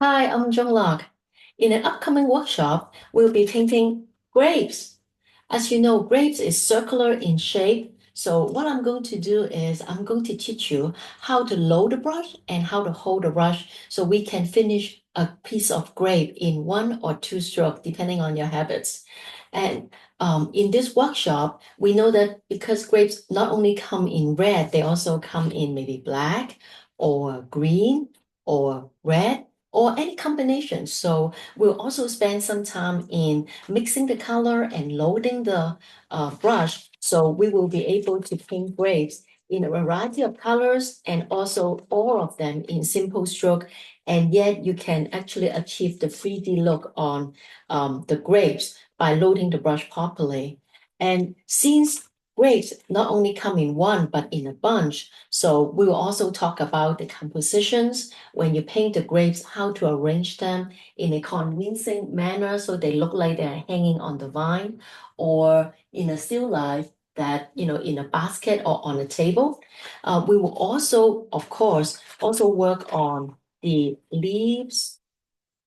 Hi, I'm Joan Lok. In an upcoming workshop, we'll be painting grapes. As you know, grapes is circular in shape. So what I'm going to do is I'm going to teach you how to load the brush and how to hold the brush so we can finish a piece of grape in one or two strokes, depending on your habits. And in this workshop, we know that because grapes not only come in red, they also come in maybe black or green or red or any combination. So we'll also spend some time in mixing the color and loading the brush. So we will be able to paint grapes in a variety of colors and also all of them in simple stroke. And yet you can actually achieve the 3D look on the grapes by loading the brush properly. And since grapes not only come in one, but in a bunch, so we will also talk about the compositions when you paint the grapes, how to arrange them in a convincing manner so they look like they're hanging on the vine or in a still life that, in a basket or on a table. We will also, of course, also work on the leaves,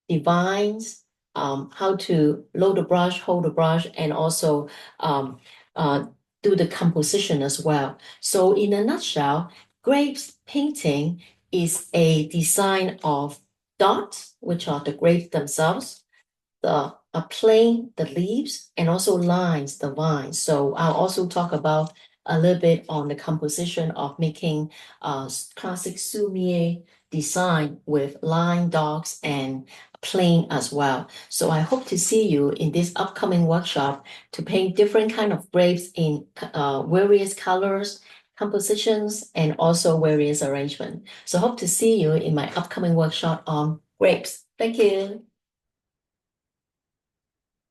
the vines, how to load the brush, hold the brush, and also um, uh, do the composition as well. So in a nutshell, grapes painting is a design of dots, which are the grapes themselves, the plane, the leaves, and also lines, the vines. So I'll also talk about a little bit on the composition of making classic Sumier design with line, dots, and plane as well. So I hope to see you in this upcoming workshop to paint different kind of grapes in various colors, compositions, and also various arrangement. So hope to see you in my upcoming workshop on grapes. Thank you.